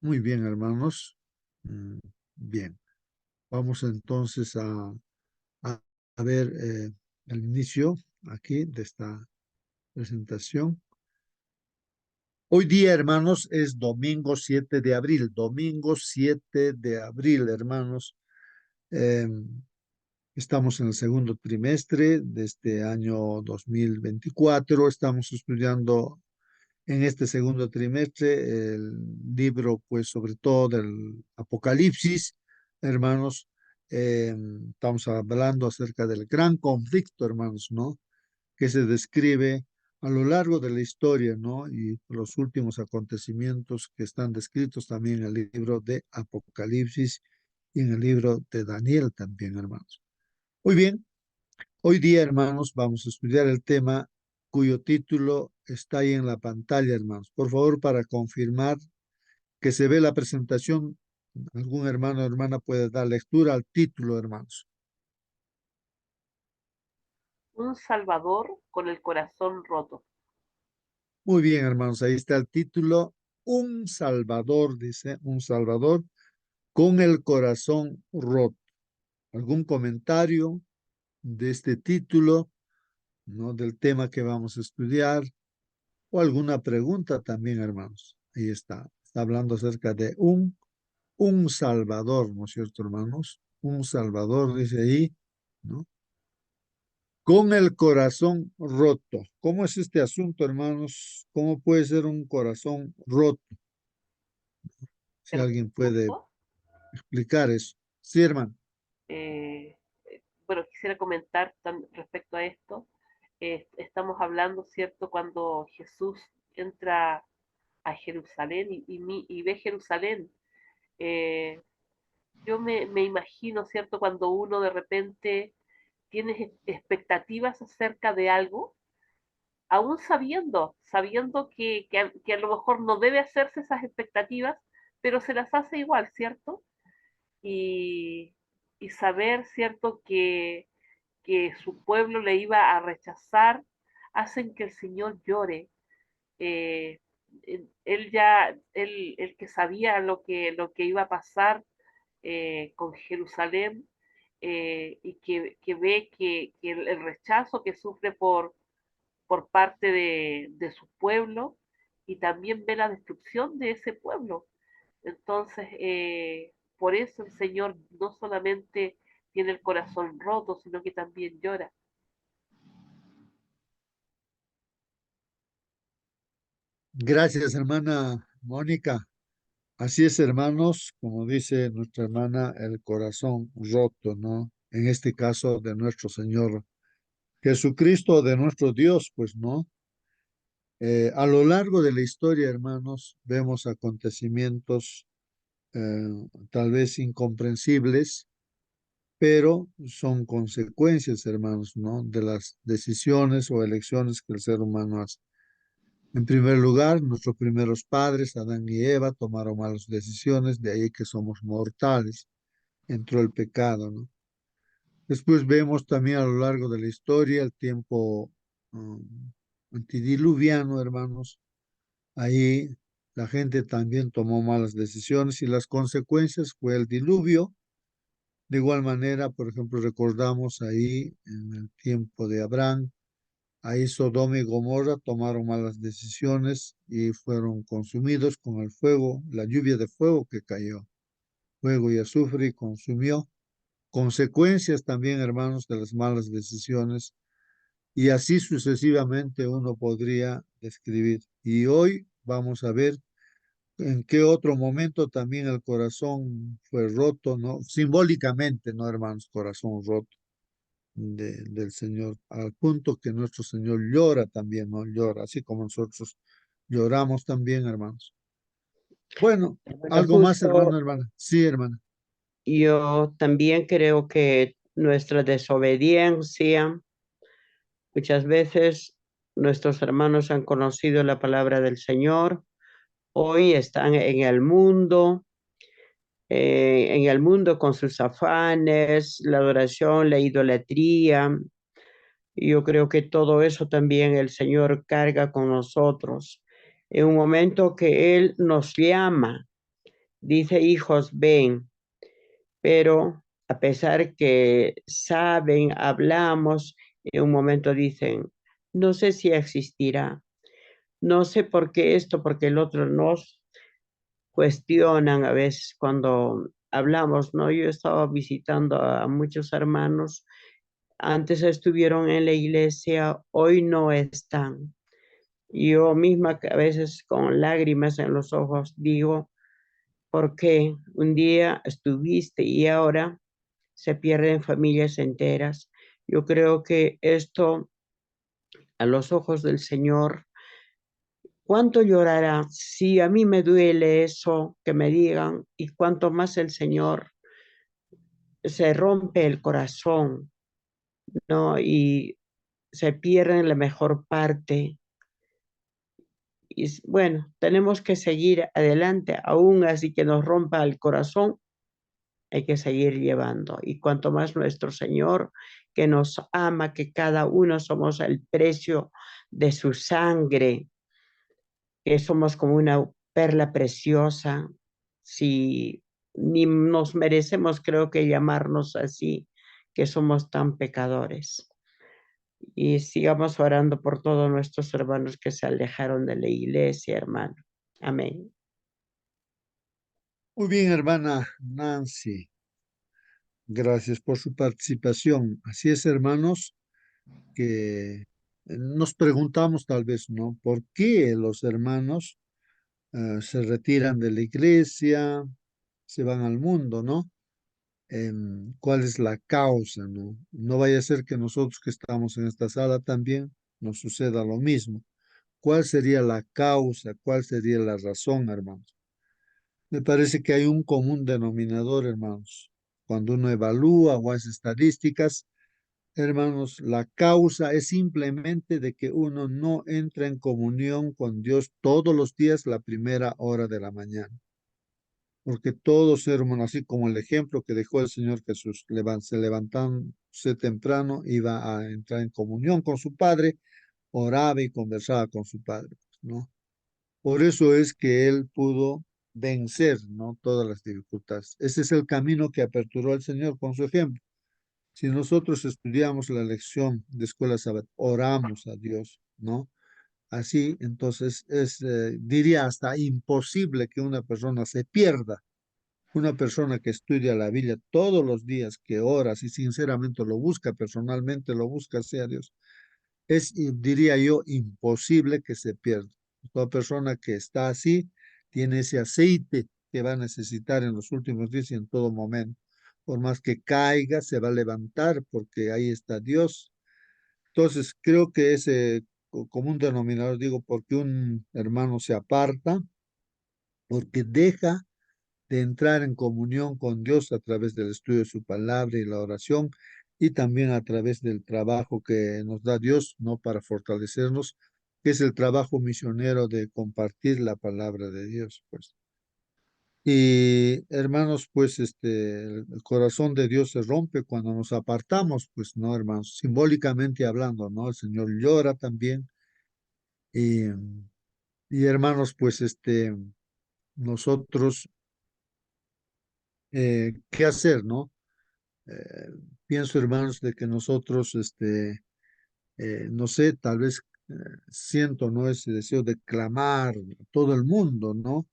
Muy bien, hermanos. Mm, Bien, vamos entonces a- a ver el inicio aquí de esta presentación. Hoy día, hermanos, es domingo 7 de abril. Domingo 7 de abril, hermanos. Em, Estamos en el segundo trimestre de este año 2024. Estamos estudiando en este segundo trimestre el libro, pues sobre todo del Apocalipsis, hermanos. Estamos hablando acerca del gran conflicto, hermanos, ¿no? Que se describe a lo largo de la historia, ¿no? Y los últimos acontecimientos que están descritos también en el libro de Apocalipsis y en el libro de Daniel también, hermanos. Muy bien, hoy día, hermanos, vamos a estudiar el tema cuyo título está ahí en la pantalla, hermanos. Por favor, para confirmar que se ve la presentación, algún hermano o hermana puede dar lectura al título, hermanos. Un Salvador con el corazón roto. Muy bien, hermanos, ahí está el título. Un Salvador, dice, un Salvador con el corazón roto. ¿Algún comentario de este título, no? Del tema que vamos a estudiar o alguna pregunta también, hermanos. Ahí está. Está hablando acerca de un Salvador, ¿no es cierto, hermanos? Un Salvador, dice ahí, ¿no? Con el corazón roto. ¿Cómo es este asunto, hermanos? ¿Cómo puede ser un corazón roto? Si El alguien puede punto, explicar eso. Sí, hermano. eh, bueno, quisiera comentar respecto a esto. Estamos hablando, ¿cierto?, cuando Jesús entra a Jerusalén y ve Jerusalén. Eh, yo me imagino, ¿cierto?, cuando uno de repente tiene expectativas acerca de algo, aún sabiendo que a lo mejor no debe hacerse esas expectativas, pero se las hace igual, ¿cierto? Y, y saber, ¿cierto?, que su pueblo le iba a rechazar, hacen que el Señor llore. Eh, él que sabía lo que iba a pasar con Jerusalén, y que ve que el rechazo que sufre por parte de su pueblo, y también ve la destrucción de ese pueblo. Entonces, por eso el Señor no solamente tiene el corazón roto, sino que también llora. Gracias, hermana Mónica. Así es, hermanos, como dice nuestra hermana, el corazón roto, ¿no? En este caso de nuestro Señor Jesucristo, de nuestro Dios, pues, ¿no? A lo largo de la historia, hermanos, vemos acontecimientos tal vez incomprensibles, pero son consecuencias, hermanos, ¿no? De las decisiones o elecciones que el ser humano hace. En primer lugar, nuestros primeros padres, Adán y Eva, tomaron malas decisiones, de ahí que somos mortales, entró el pecado, ¿no? Después vemos también a lo largo de la historia el tiempo antidiluviano, hermanos. Ahí la gente también tomó malas decisiones y las consecuencias fue el diluvio. De igual manera, por ejemplo, recordamos ahí en el tiempo de Abraham, ahí Sodoma y Gomorra tomaron malas decisiones y fueron consumidos con el fuego, la lluvia de fuego que cayó, fuego y azufre y consumió. Consecuencias también, hermanos, de las malas decisiones y así sucesivamente uno podría describir. Y hoy vamos a ver en qué otro momento también el corazón fue roto, ¿no? Simbólicamente, ¿no, hermanos? Corazón roto del Señor, al punto que nuestro Señor llora también, ¿no? Llora, así como nosotros lloramos también, hermanos. Bueno, Bueno, algo más, hermano, justo hermana. Sí, hermana. yo también creo que nuestra desobediencia, muchas veces nuestros hermanos han conocido la palabra del Señor, hoy están en el mundo con sus afanes, la adoración, la idolatría. Y yo creo que todo eso también el Señor carga con nosotros. En un momento que Él nos llama, Dice, hijos, ven, pero a pesar que saben, hablamos, en un momento dicen, no sé si existirá, no sé por qué esto, porque el otro nos cuestionan a veces cuando hablamos, ¿no? Yo estaba visitando a muchos hermanos, antes estuvieron en la iglesia, hoy no están. Yo misma que a veces con lágrimas en los ojos digo, ¿por qué un día estuviste y ahora se pierden familias enteras? Yo creo que esto a los ojos del Señor, ¿cuánto llorará si a mí me duele eso que me digan y cuánto más el Señor se rompe el corazón, ¿no? Y se pierde la mejor parte. Y bueno, tenemos que seguir adelante, aún así que nos rompa el corazón, hay que seguir llevando. Y cuanto más nuestro Señor, que nos ama, que cada uno somos el precio de su sangre, que somos como una perla preciosa, si ni nos merecemos, creo que llamarnos así, que somos tan pecadores. Y sigamos orando por todos nuestros hermanos que se alejaron de la iglesia, hermano. Amén. Muy bien, hermana Nancy. Gracias por su participación. Así es, hermanos, que nos preguntamos tal vez, ¿no? ¿Por qué los hermanos se retiran de la iglesia, se van al mundo, ¿no? ¿Cuál es la causa, no? No vaya a ser que nosotros que estamos en esta sala también nos suceda lo mismo. ¿Cuál sería la causa? ¿Cuál sería la razón, hermanos? Me parece que hay un común denominador, hermanos. Cuando uno evalúa o hace estadísticas, hermanos, la causa es simplemente de que uno no entra en comunión con Dios todos los días la primera hora de la mañana. Porque todos, hermanos, así como el ejemplo que dejó el Señor Jesús, se levantándose temprano, iba a entrar en comunión con su Padre, oraba y conversaba con su Padre, ¿no? Por eso es que él pudo vencer, ¿no? Todas las dificultades. Ese es el camino que aperturó el Señor con su ejemplo. Si nosotros estudiamos la lección de escuela sabática, oramos a Dios, ¿no? Así, entonces diría hasta imposible que una persona se pierda. Una persona que estudia la Biblia todos los días, que ora, y sinceramente lo busca personalmente, lo busca sea Dios, es, diría yo, imposible que se pierda. Toda persona que está así tiene ese aceite que va a necesitar en los últimos días y en todo momento. Por más que caiga, se va a levantar porque ahí está Dios. Entonces, creo que ese común denominador, digo, porque un hermano se aparta, porque deja de entrar en comunión con Dios a través del estudio de su palabra y la oración, y también a través del trabajo que nos da Dios, ¿no? Para fortalecernos, que es el trabajo misionero de compartir la palabra de Dios, pues. Y hermanos, pues el corazón de Dios se rompe cuando nos apartamos, pues, ¿no, hermanos? Simbólicamente hablando, ¿no? El Señor llora también. Y, y hermanos, pues, nosotros, ¿qué hacer, no? Eh, Pienso, hermanos, de que nosotros, no sé, tal vez eh, siento, ¿no? Ese deseo de clamar a todo el mundo, ¿no?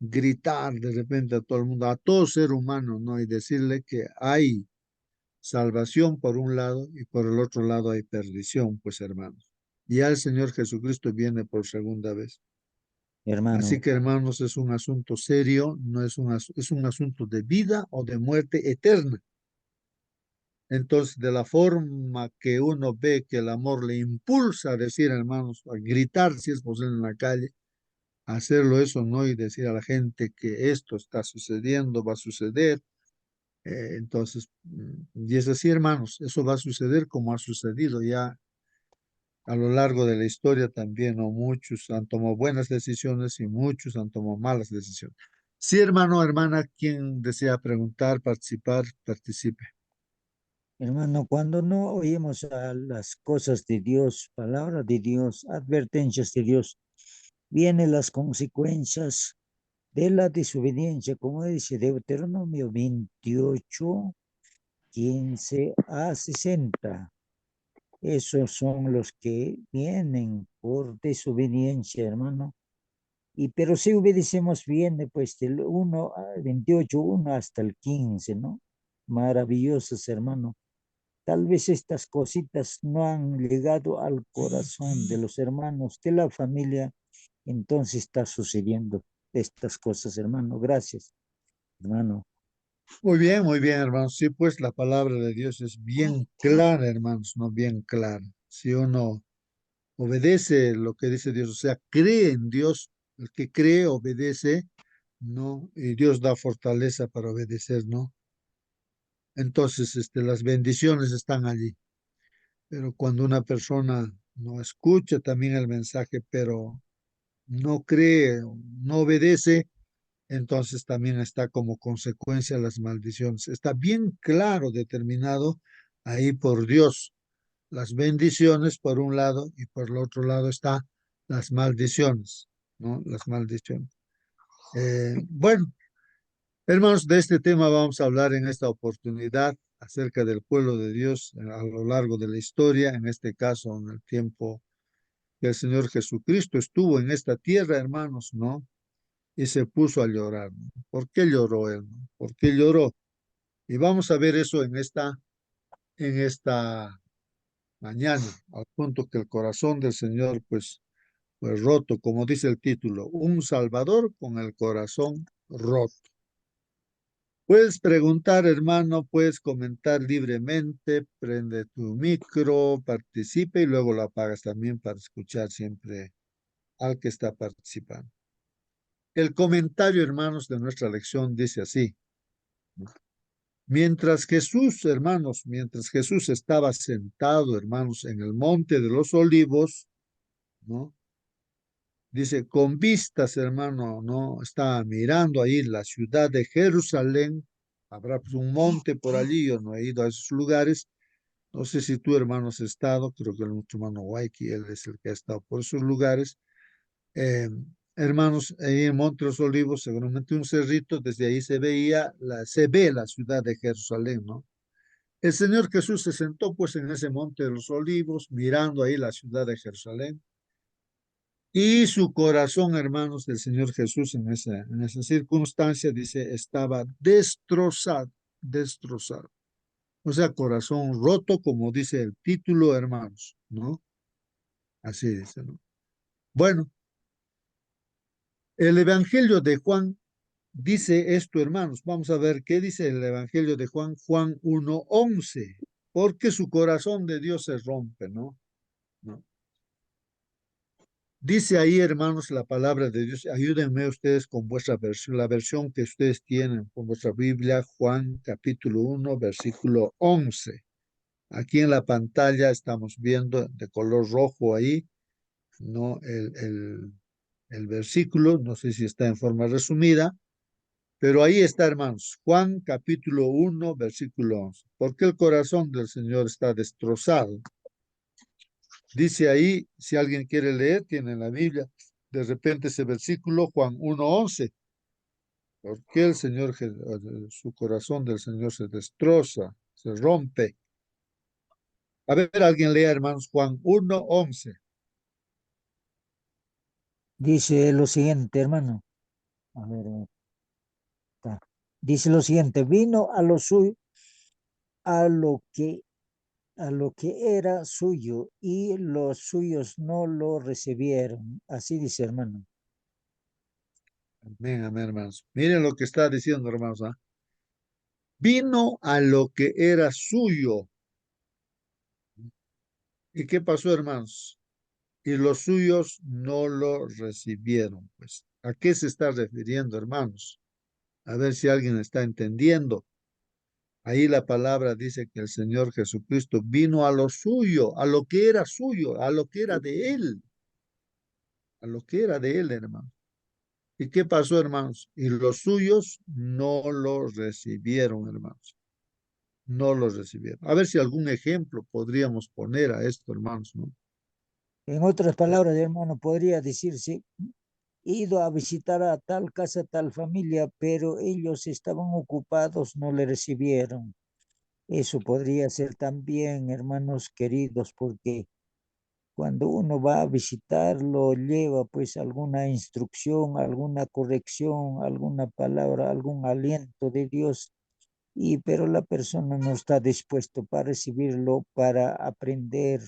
Gritar de repente a todo el mundo, a todo ser humano, ¿no? Y decirle que hay salvación por un lado y por el otro lado hay perdición, pues, hermanos. Ya el Señor Jesucristo viene por segunda vez. Así Hermano, que, hermanos, es un asunto serio, no es es un asunto de vida o de muerte eterna. Entonces, de la forma que uno ve que el amor le impulsa a decir, hermanos, a gritar si es posible en la calle, a hacerlo eso, ¿no? Y decir a la gente que esto está sucediendo, va a suceder. Entonces, y es así, hermanos, eso va a suceder como ha sucedido ya a lo largo de la historia también, ¿no? Muchos han tomado buenas decisiones y muchos han tomado malas decisiones. Sí, hermano, hermana, quien desea preguntar, participar, participe. hermano, cuando no oímos a las cosas de Dios, palabra de Dios, advertencias de Dios, vienen las consecuencias de la desobediencia, como dice Deuteronomio 28, 15 a 60. Esos son los que vienen por desobediencia, hermano. Pero si obedecemos bien, pues del 1 al 28, 1 hasta el 15, ¿no? Maravillosos, hermano. Tal vez estas cositas no han llegado al corazón de los hermanos de la familia, entonces está sucediendo estas cosas, hermano. Gracias, hermano. Muy bien, hermanos. Sí, pues la palabra de Dios es bien clara, hermanos, no bien clara. Si uno obedece lo que dice Dios, o sea, cree en Dios, el que cree, obedece, ¿no? Y Dios da fortaleza para obedecer, ¿no? Entonces, las bendiciones están allí. Pero cuando una persona no escucha también el mensaje, pero no cree, no obedece, entonces también está como consecuencia las maldiciones. Está bien claro determinado ahí por Dios las bendiciones por un lado y por el otro lado está las maldiciones, ¿no? Las maldiciones. Bueno, hermanos, de este tema vamos a hablar en esta oportunidad acerca del pueblo de Dios a lo largo de la historia, en este caso en el tiempo que el Señor Jesucristo estuvo en esta tierra, hermanos, ¿no? Y se puso a llorar, ¿no? ¿Por qué lloró él? ¿No? ¿Por qué lloró? Y vamos a ver eso en esta mañana, al punto que el corazón del Señor, pues roto, como dice el título, un Salvador con el corazón roto. Puedes preguntar, hermano, puedes comentar libremente, prende tu micro, participe y luego lo apagas también para escuchar siempre al que está participando. El comentario, hermanos, de nuestra lección dice así. Mientras Jesús, hermanos, mientras Jesús estaba sentado, hermanos, en el monte de los olivos, ¿no? Dice, con vistas, hermano, ¿no? Está mirando ahí la ciudad de Jerusalén. Habrá pues, un monte por allí, yo no he ido a esos lugares. No sé si tú, hermano, has estado, creo que nuestro hermano Waiki, él es el que ha estado por esos lugares. Eh, Hermanos, ahí en Monte de los Olivos, seguramente un cerrito, desde ahí se ve la ciudad de Jerusalén, ¿no? El Señor Jesús se sentó pues en ese Monte de los Olivos, mirando ahí la ciudad de Jerusalén. Y su corazón, hermanos, del Señor Jesús en esa circunstancia, dice, estaba destrozado, destrozado. O sea, corazón roto, como dice el título, hermanos, ¿no? Así dice, ¿no? Bueno, el Evangelio de Juan dice esto, hermanos. Vamos a ver qué dice el Evangelio de Juan, Juan 1:11. Porque su corazón de Dios se rompe, ¿no? ¿No? Dice ahí, hermanos, la palabra de Dios. Ayúdenme ustedes con vuestra versión, la versión que ustedes tienen con vuestra Biblia, Juan capítulo 1, versículo 11. Aquí en la pantalla estamos viendo de color rojo ahí, ¿no? El versículo, no sé si está en forma resumida, pero ahí está, hermanos, Juan capítulo 1, versículo 11. Porque el corazón del Señor está destrozado. Dice ahí, si alguien quiere leer, tiene en la Biblia, de repente ese versículo, Juan 1:11. Porque el Señor, su corazón del Señor se destroza, se rompe. A ver, alguien lea, hermanos, Juan 1:11. Dice lo siguiente, hermano. A ver, está. Dice lo siguiente, vino a lo suyo, a lo que a lo que era suyo y los suyos no lo recibieron. Así dice, hermano. Amén, amén, hermanos. Miren lo que está diciendo, hermanos. ¿Ah? Vino a lo que era suyo. ¿Y qué pasó, hermanos? Y los suyos no lo recibieron. Pues, ¿a qué se está refiriendo, hermanos? A ver si alguien está entendiendo. Ahí la palabra dice que el Señor Jesucristo vino a lo suyo, a lo que era suyo, a lo que era de Él, a lo que era de Él, hermanos. ¿Y qué pasó, hermanos? Y los suyos no lo recibieron, hermanos. No lo recibieron. A ver si algún ejemplo podríamos poner a esto, hermanos, ¿no? En otras palabras, hermano, podría decirse ido a visitar a tal casa, tal familia, pero ellos estaban ocupados, no le recibieron. Eso podría ser también, hermanos queridos, porque cuando uno va a visitarlo, lleva pues alguna instrucción, alguna corrección, alguna palabra, algún aliento de Dios, y pero la persona no está dispuesto para recibirlo, para aprender,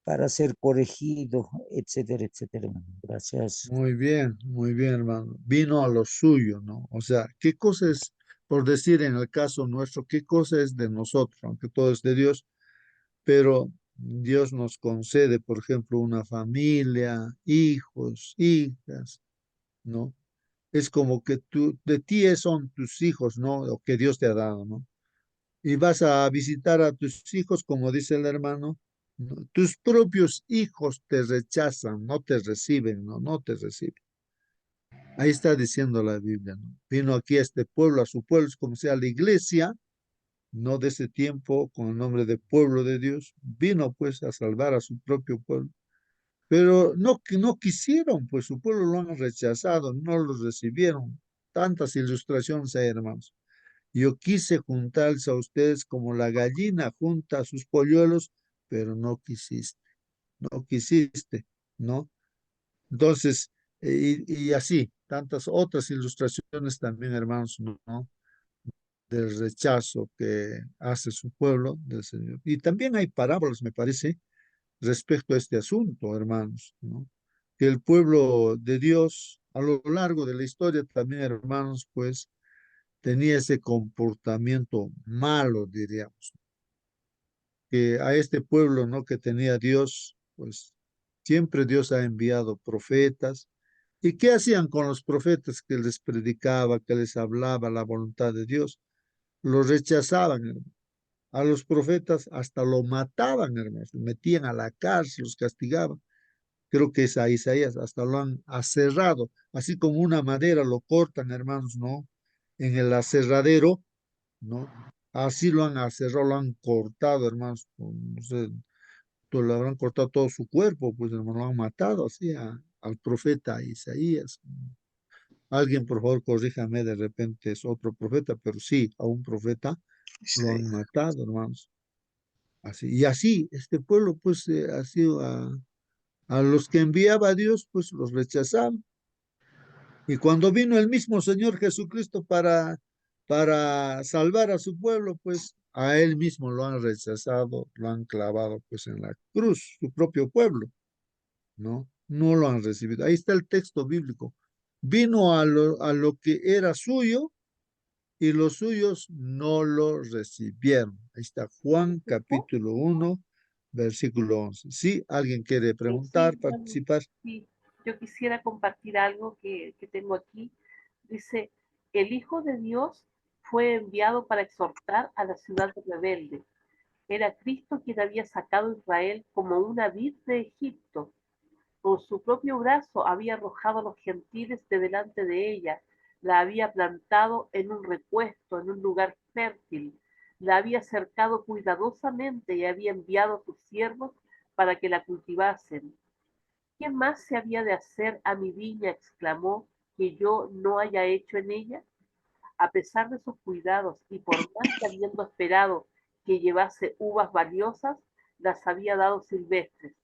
para ser corregido, etcétera, etcétera, hermano. Gracias. Muy bien, hermano. Vino a lo suyo, ¿no? O sea, ¿qué cosa es, por decir en el caso nuestro, qué cosa es de nosotros, aunque todo es de Dios, pero Dios nos concede, por ejemplo, una familia, hijos, hijas, ¿no? Es como que de ti son tus hijos, ¿no? O que Dios te ha dado, ¿no? Y vas a visitar a tus hijos, como dice el hermano, ¿no? Tus propios hijos te rechazan, no te reciben, ¿no? No te reciben. Ahí está diciendo la Biblia, ¿no? Vino aquí a este pueblo, a su pueblo, es como sea la iglesia, no de ese tiempo, con el nombre de pueblo de Dios, vino pues a salvar a su propio pueblo. Pero no, que no quisieron, pues su pueblo lo han rechazado, no los recibieron. Tantas ilustraciones hay, hermanos. Yo quise juntarse a ustedes como la gallina junta a sus polluelos, pero no quisiste, no quisiste, ¿no? Entonces, y así, tantas otras ilustraciones también, hermanos, ¿no? Del rechazo que hace su pueblo del Señor. Y también hay parábolas, me parece, respecto a este asunto, hermanos, ¿no? Que el pueblo de Dios, a lo largo de la historia también, hermanos, pues tenía ese comportamiento malo, diríamos, que a este pueblo, ¿no? Que tenía Dios, pues siempre Dios ha enviado profetas. ¿Y qué hacían con los profetas que les predicaba, que les hablaba la voluntad de Dios? Los rechazaban, hermano. A los profetas hasta lo mataban, hermanos, los metían a la cárcel, los castigaban. Creo que es a Isaías, hasta lo han aserrado, así como una madera lo cortan, hermanos, ¿no? En el aserradero, ¿no? Así lo han aserrado, lo han cortado, hermanos. No sé, lo habrán cortado todo su cuerpo, pues, hermano, lo han matado así al profeta Isaías. Alguien, por favor, corríjame, de repente es otro profeta, pero sí, a un profeta lo han matado, hermanos. Así, y así, este pueblo, pues, ha sido a los que enviaba a Dios, pues los rechazaban. Y cuando vino el mismo Señor Jesucristo para salvar a su pueblo, pues a él mismo lo han rechazado, lo han clavado pues en la cruz, su propio pueblo, ¿no? No lo han recibido. Ahí está el texto bíblico. Vino a lo que era suyo y los suyos no lo recibieron. Ahí está Juan capítulo 1, versículo 11. ¿Sí? ¿Alguien quiere preguntar, Sí, participar? sí, yo quisiera compartir algo que tengo aquí. Dice, el Hijo de Dios fue enviado para exhortar a la ciudad rebelde. Era Cristo quien había sacado a Israel como una vid de Egipto. Con su propio brazo había arrojado a los gentiles de delante de ella, la había plantado en un repuesto, en un lugar fértil, la había cercado cuidadosamente y había enviado a sus siervos para que la cultivasen. ¿Qué más se había de hacer a mi viña? Exclamó, que yo no haya hecho en ella. A pesar de sus cuidados y por más que habiendo esperado que llevase uvas valiosas, las había dado silvestres.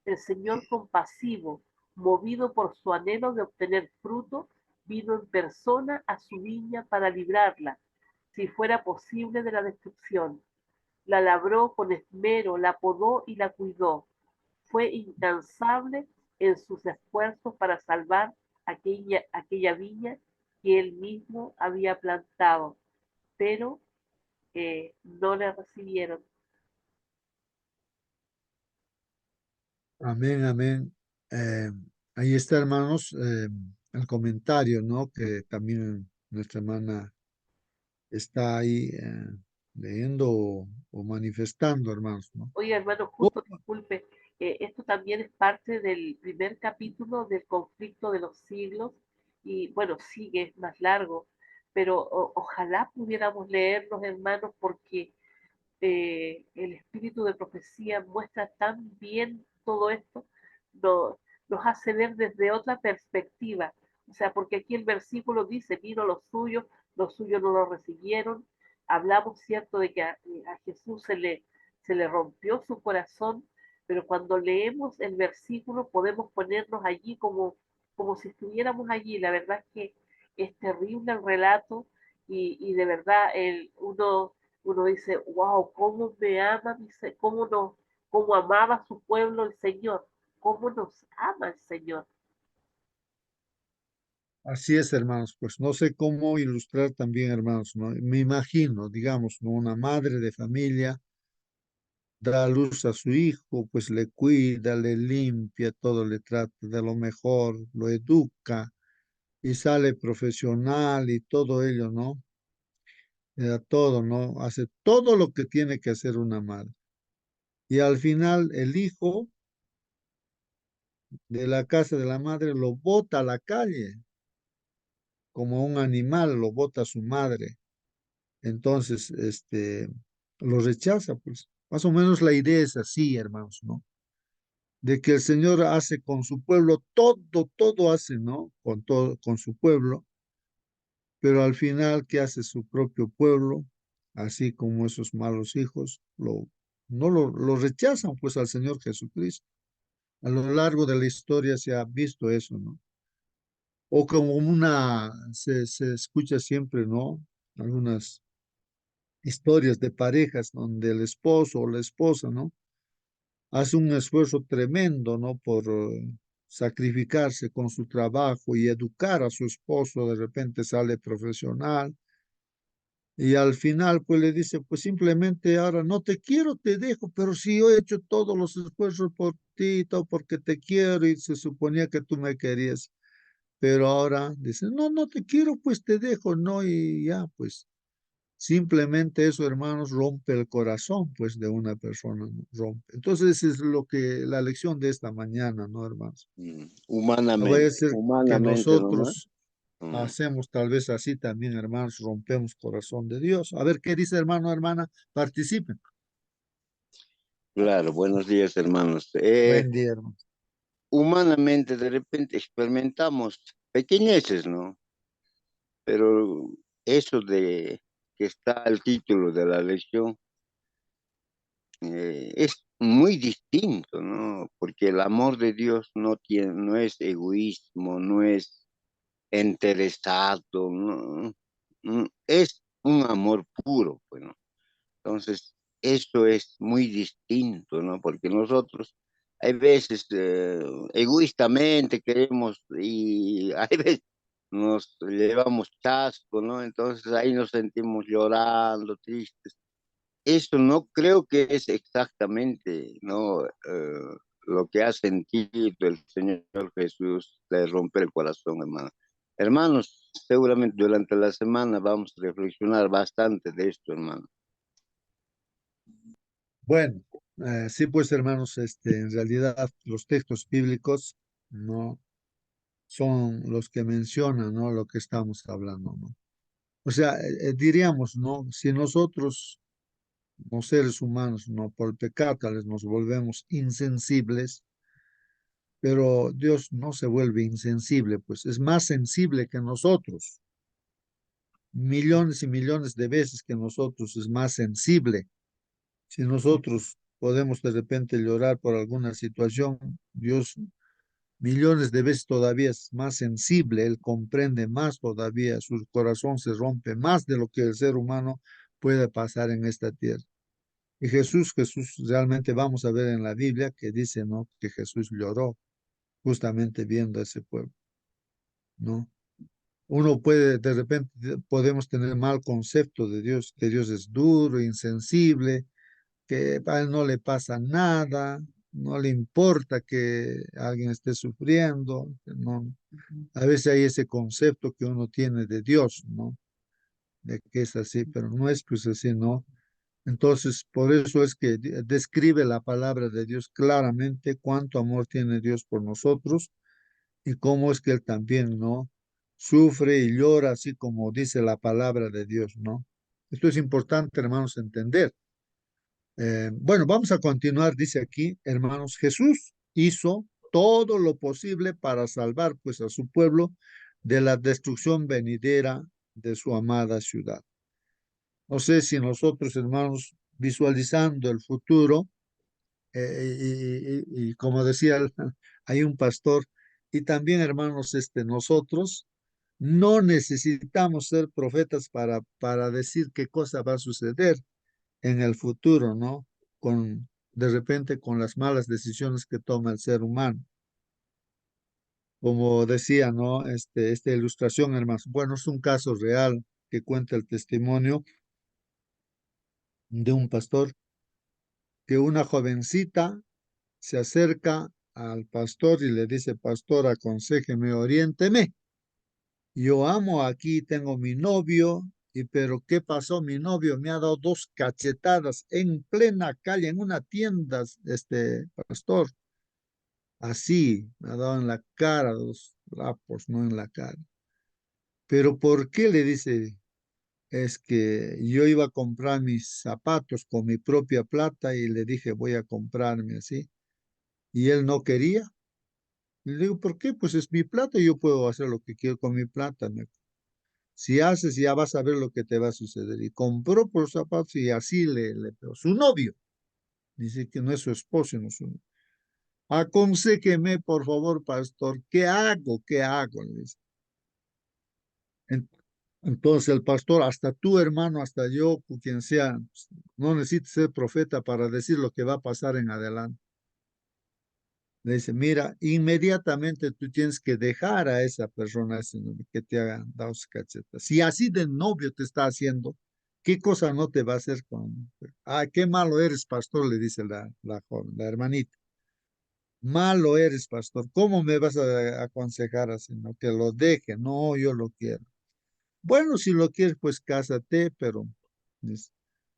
El Señor compasivo, movido por su anhelo de obtener fruto, vino en persona a su viña para librarla, si fuera posible, de la destrucción. La labró con esmero, la podó y la cuidó. Fue incansable en sus esfuerzos para salvar aquella viña que él mismo había plantado, pero no le recibieron. Amén, amén. Eh, ahí está, hermanos, el comentario, ¿no? Que también nuestra hermana está ahí leyendo o manifestando, hermanos, ¿no? Oye, hermano, Oh, justo disculpe, esto también es parte del primer capítulo del conflicto de los siglos y bueno, sigue, es más largo, pero ojalá pudiéramos leerlos, hermanos, porque el espíritu de profecía muestra tan bien todo esto. No, nos hace ver desde otra perspectiva. O sea, porque aquí el versículo dice, vino los suyos no lo recibieron. Hablamos, cierto, de que a Jesús se le rompió su corazón, pero cuando leemos el versículo podemos ponernos allí como si estuviéramos allí. La verdad es que es terrible el relato y de verdad uno dice, wow, cómo me ama, cómo amaba a su pueblo el Señor, cómo nos ama el Señor. Así es, hermanos, pues no sé cómo ilustrar también, hermanos, ¿no? Me imagino, digamos, ¿no? Una madre de familia da a luz a su hijo, pues le cuida, le limpia, todo le trata de lo mejor, lo educa y sale profesional y todo ello, ¿no? Todo, ¿no? Hace todo lo que tiene que hacer una madre. Y al final el hijo de la casa de la madre lo bota a la calle, como un animal, lo bota a su madre. Entonces, lo rechaza, pues. Más o menos la idea es así, hermanos, ¿no? De que el Señor hace con su pueblo todo hace, ¿no? Con todo, con su pueblo, pero al final, ¿qué hace su propio pueblo? Así como esos malos hijos, no lo rechazan, pues, al Señor Jesucristo. A lo largo de la historia se ha visto eso, ¿no? O como se escucha siempre, ¿no? Algunas historias de parejas donde el esposo o la esposa, ¿no? Hace un esfuerzo tremendo, ¿no? Por sacrificarse con su trabajo y educar a su esposo, de repente sale profesional y al final pues le dice, pues simplemente ahora no te quiero, te dejo, pero sí yo he hecho todos los esfuerzos por ti, todo porque te quiero y se suponía que tú me querías, pero ahora dice, no, no te quiero, pues te dejo, ¿no? Y ya, pues simplemente eso, hermanos, rompe el corazón, pues, de una persona, ¿no? Rompe. Entonces, es lo que la lección de esta mañana, ¿no, hermanos? No vaya a Humanamente, ser que humanamente nomás. nosotros Mm, hacemos tal vez así también, hermanos, rompemos corazón de Dios. A ver, ¿qué dice hermano, hermana? Participen. claro, buenos días, hermanos. Buen día, hermano. Humanamente, de repente experimentamos pequeñeces, ¿no? Pero eso de que está el título de la lección es muy distinto, ¿no? Porque el amor de Dios no es egoísmo, no es interesado, ¿no? Es un amor puro, bueno. Entonces, eso es muy distinto, ¿no? Porque nosotros hay veces egoístamente queremos y hay veces nos llevamos chasco, ¿no? Entonces ahí nos sentimos llorando, tristes. Eso no creo que es exactamente, ¿no? Lo que ha sentido el Señor Jesús de romper el corazón, hermano. Hermanos, seguramente durante la semana vamos a reflexionar bastante de esto, hermano. Bueno, sí, pues, hermanos, en realidad los textos bíblicos no son los que mencionan, ¿no? Lo que estamos hablando, ¿no? O sea, diríamos, ¿no? Si nosotros como seres humanos, no por el pecado, tal vez nos volvemos insensibles, pero Dios no se vuelve insensible, pues es más sensible que nosotros, millones y millones de veces que nosotros, es más sensible. Si nosotros podemos de repente llorar por alguna situación, Dios millones de veces todavía es más sensible, Él comprende más todavía, su corazón se rompe más de lo que el ser humano puede pasar en esta tierra. Y Jesús realmente vamos a ver en la Biblia que dice, ¿no? Que Jesús lloró justamente viendo a ese pueblo, ¿no? Uno puede, de repente, podemos tener mal concepto de Dios, que Dios es duro, insensible, que a él no le pasa nada, no le importa que alguien esté sufriendo, no. A veces hay ese concepto que uno tiene de Dios, ¿no? De que es así, pero no es pues así, ¿no? Entonces, por eso es que describe la palabra de Dios claramente cuánto amor tiene Dios por nosotros y cómo es que Él también, ¿no? Sufre y llora, así como dice la palabra de Dios, ¿no? Esto es importante, hermanos, entender. Bueno, vamos a continuar, dice aquí, hermanos, Jesús hizo todo lo posible para salvar pues a su pueblo de la destrucción venidera de su amada ciudad. No sé si nosotros, hermanos, visualizando el futuro, y como decía, hay un pastor, y también, hermanos, nosotros no necesitamos ser profetas para decir qué cosa va a suceder en el futuro, ¿no? De repente con las malas decisiones que toma el ser humano. Como decía, ¿no? Esta ilustración, hermanos, bueno, es un caso real que cuenta el testimonio de un pastor que una jovencita se acerca al pastor y le dice, pastor, aconséjeme, oriénteme. Yo amo aquí, tengo mi novio, pero ¿qué pasó? Mi novio me ha dado 2 cachetadas en plena calle, en una tienda, pastor. Así, me ha dado en la cara, 2 lapos, no en la cara. Pero ¿por qué? Le dice, es que yo iba a comprar mis zapatos con mi propia plata y le dije, voy a comprarme así. Y él no quería. Y le digo, ¿por qué? Pues es mi plata y yo puedo hacer lo que quiero con mi plata. Si haces, ya vas a ver lo que te va a suceder. Y compró por los zapatos y así le pegó. Su novio, dice que no es su esposo, no es su novio. Aconséjeme, por favor, pastor, ¿qué hago? ¿Qué hago? Le dice. Entonces el pastor, hasta tú, hermano, hasta yo, quien sea, no necesitas ser profeta para decir lo que va a pasar en adelante. Le dice, mira, inmediatamente tú tienes que dejar a esa persona, a ese novio, que te haga 2 cachetas. Si así de novio te está haciendo, ¿qué cosa no te va a hacer con? Ah, qué malo eres, pastor, le dice la joven, la hermanita. Malo eres, pastor. ¿Cómo me vas a aconsejar así? No, que lo deje. No, yo lo quiero. Bueno, si lo quieres, pues cásate, pero dice,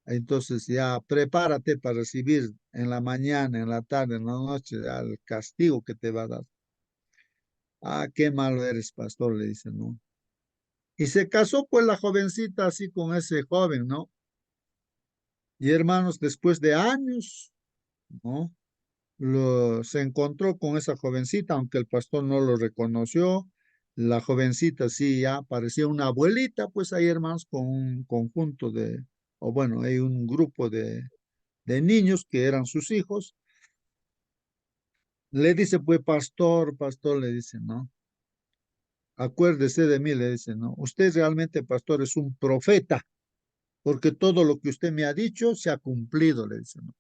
entonces ya prepárate para recibir en la mañana, en la tarde, en la noche, al castigo que te va a dar. Ah, qué malo eres, pastor, le dice, ¿no? Y se casó pues la jovencita así con ese joven, ¿no? Y hermanos, después de años, ¿no? Se encontró con esa jovencita, aunque el pastor no lo reconoció. La jovencita sí ya parecía una abuelita, pues ahí hermanos, con un conjunto o bueno, hay un grupo de niños que eran sus hijos. Le dice, pues, pastor, le dice, ¿no? Acuérdese de mí, le dice, ¿no? Usted realmente, pastor, es un profeta, porque todo lo que usted me ha dicho se ha cumplido, le dice, ¿no?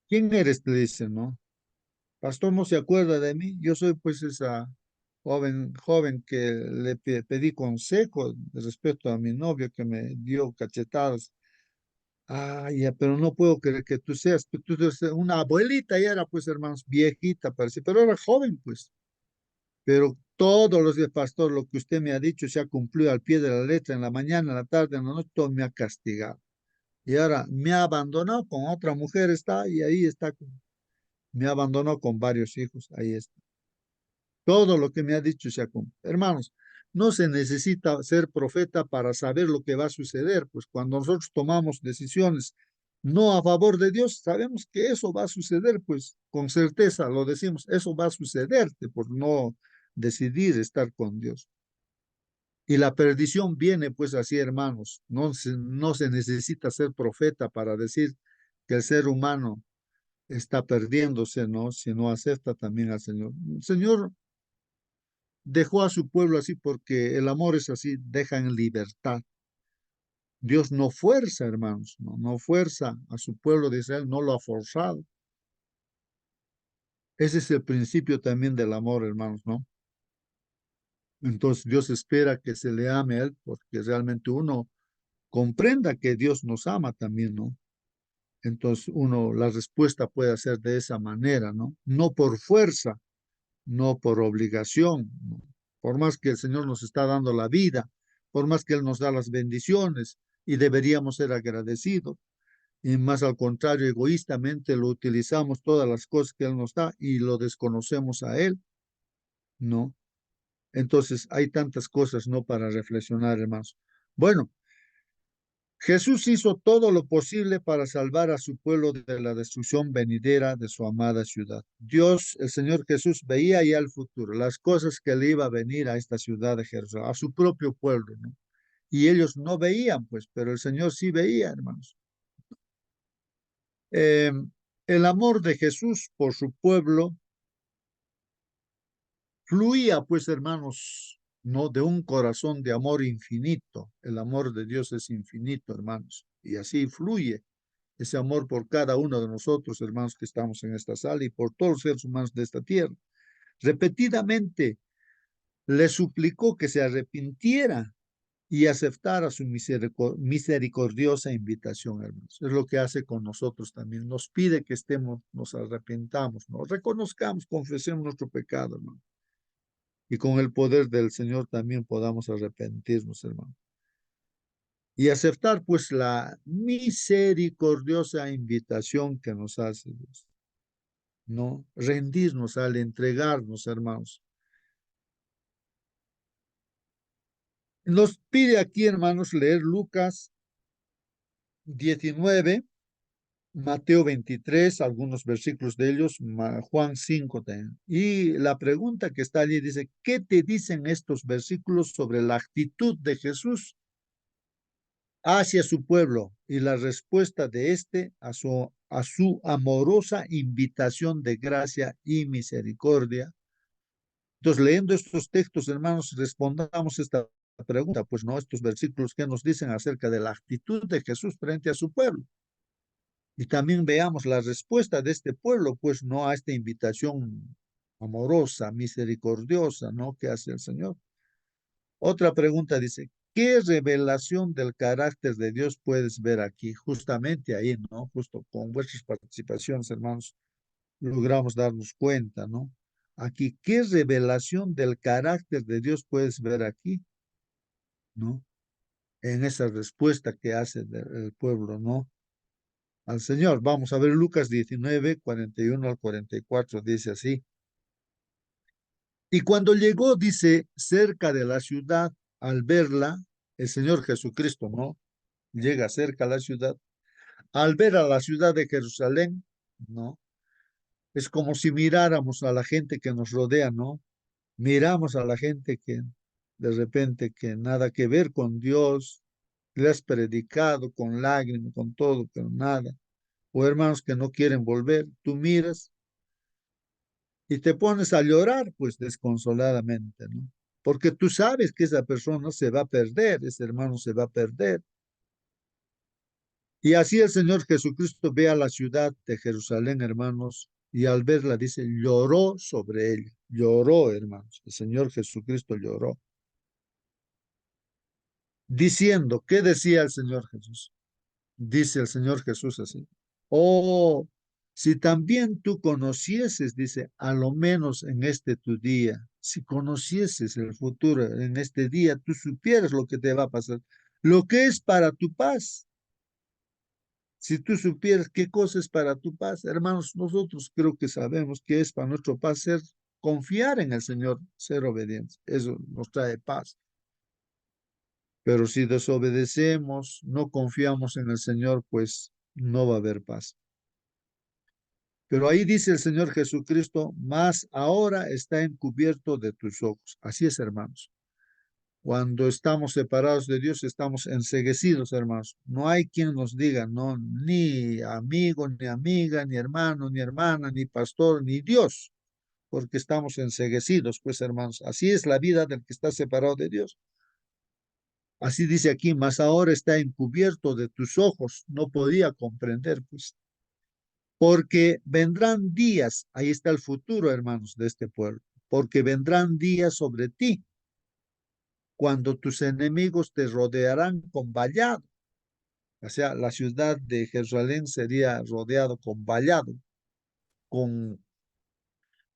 ¿Quién eres? Le dice, ¿no? Pastor, no se acuerda de mí. Yo soy pues esa joven que le pedí consejo respecto a mi novio que me dio cachetadas. Ah, ya, pero no puedo creer que tú eres una abuelita y era pues hermanos, viejita parece, pero era joven pues. Pero todos los días, pastor, lo que usted me ha dicho se ha cumplido al pie de la letra, en la mañana, en la tarde, en la noche, todo me ha castigado. Y ahora me ha abandonado con otra mujer, está, y ahí está, me abandonó con varios hijos, ahí está. Todo lo que me ha dicho se ha cumplido. Hermanos, no se necesita ser profeta para saber lo que va a suceder, pues cuando nosotros tomamos decisiones no a favor de Dios, sabemos que eso va a suceder, pues con certeza lo decimos, eso va a sucederte por no decidir estar con Dios. Y la perdición viene pues así, hermanos. No se necesita ser profeta para decir que el ser humano está perdiéndose, ¿no? Si no acepta también al Señor. El Señor dejó a su pueblo así porque el amor es así, deja en libertad. Dios no fuerza, hermanos, no fuerza a su pueblo de Israel, no lo ha forzado. Ese es el principio también del amor, hermanos, ¿no? Entonces Dios espera que se le ame a Él porque realmente uno comprenda que Dios nos ama también, ¿no? Entonces la respuesta puede ser de esa manera, ¿no? No por fuerza, no por obligación, ¿no? Por más que el Señor nos está dando la vida, por más que Él nos da las bendiciones y deberíamos ser agradecidos, y más al contrario, egoístamente lo utilizamos todas las cosas que Él nos da y lo desconocemos a Él, ¿no? Entonces hay tantas cosas, ¿no? Para reflexionar, hermanos. Bueno, Jesús hizo todo lo posible para salvar a su pueblo de la destrucción venidera de su amada ciudad. Dios, el Señor Jesús, veía ya el futuro, las cosas que le iba a venir a esta ciudad de Jerusalén, a su propio pueblo, ¿no? Y ellos no veían, pues, pero el Señor sí veía, hermanos. Eh, el amor de Jesús por su pueblo fluía, pues, hermanos, no de un corazón de amor infinito. El amor de Dios es infinito, hermanos, y así fluye ese amor por cada uno de nosotros, hermanos, que estamos en esta sala y por todos los seres humanos de esta tierra. Repetidamente le suplicó que se arrepintiera y aceptara su misericordiosa invitación, hermanos. Es lo que hace con nosotros también. Nos pide que estemos, nos arrepentamos, nos reconozcamos, confesemos nuestro pecado, hermano. Y con el poder del Señor también podamos arrepentirnos, hermano. Y aceptar pues la misericordiosa invitación que nos hace Dios, ¿no? Rendirnos al entregarnos, hermanos. Nos pide aquí, hermanos, leer Lucas 19, Mateo 23, algunos versículos de ellos, Juan 5 también. Y la pregunta que está allí dice, ¿qué te dicen estos versículos sobre la actitud de Jesús hacia su pueblo y la respuesta de éste a su amorosa invitación de gracia y misericordia? Entonces, leyendo estos textos, hermanos, respondamos esta pregunta, pues no, estos versículos que nos dicen acerca de la actitud de Jesús frente a su pueblo. Y también veamos la respuesta de este pueblo, pues no a esta invitación amorosa, misericordiosa, ¿no? Que hace el Señor. Otra pregunta dice, ¿qué revelación del carácter de Dios puedes ver aquí? Justamente ahí, ¿no? Justo con vuestras participaciones, hermanos, logramos darnos cuenta, ¿no? Aquí, ¿qué revelación del carácter de Dios puedes ver aquí? ¿No? En esa respuesta que hace el pueblo, ¿no? Al Señor. Vamos a ver Lucas 19, 41 al 44, dice así. Y cuando llegó, dice, cerca de la ciudad, al verla, el Señor Jesucristo, ¿no? Llega cerca a la ciudad. Al ver a la ciudad de Jerusalén, ¿no? Es como si miráramos a la gente que nos rodea, ¿no? Miramos a la gente que de repente que nada que ver con Dios, le has predicado con lágrimas, con todo, pero nada. O hermanos que no quieren volver, tú miras y te pones a llorar, pues desconsoladamente, ¿no? Porque tú sabes que esa persona se va a perder, ese hermano se va a perder. Y así el Señor Jesucristo ve a la ciudad de Jerusalén, hermanos, y al verla dice, lloró sobre ella, lloró, hermanos, el Señor Jesucristo lloró, diciendo, ¿qué decía el Señor Jesús? Dice el Señor Jesús así, oh, si también tú conocieses, dice, a lo menos en este tu día, si conocieses el futuro en este día, tú supieras lo que te va a pasar, lo que es para tu paz. Si tú supieras qué cosa es para tu paz, hermanos, nosotros creo que sabemos que es para nuestro paz ser, confiar en el Señor, ser obedientes. Eso nos trae paz. Pero si desobedecemos, no confiamos en el Señor, pues no va a haber paz. Pero ahí dice el Señor Jesucristo, más ahora está encubierto de tus ojos. Así es, hermanos. Cuando estamos separados de Dios, estamos enceguecidos, hermanos. No hay quien nos diga, no, ni amigo, ni amiga, ni hermano, ni hermana, ni pastor, ni Dios, porque estamos enceguecidos, pues, hermanos. Así es la vida del que está separado de Dios. Así dice aquí, mas ahora está encubierto de tus ojos. No podía comprender, pues. Porque vendrán días, ahí está el futuro, hermanos, de este pueblo, porque vendrán días sobre ti cuando tus enemigos te rodearán con vallado. O sea, la ciudad de Jerusalén sería rodeado con vallado, con,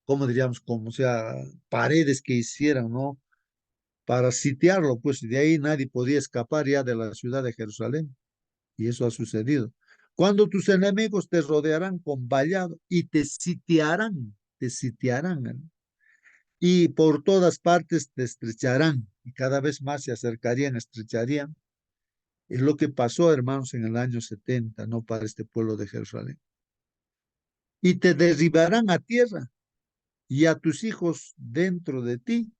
¿cómo diríamos? Como, o sea, paredes que hicieran, ¿no? Para sitiarlo, pues de ahí nadie podía escapar ya de la ciudad de Jerusalén. Y eso ha sucedido. Cuando tus enemigos te rodearán con vallado y te sitiarán, ¿no? Y por todas partes te estrecharán y cada vez más se acercarían, estrecharían Es lo que pasó, hermanos, en el año 70, ¿no? Para este pueblo de Jerusalén. Y te derribarán a tierra y a tus hijos dentro de ti,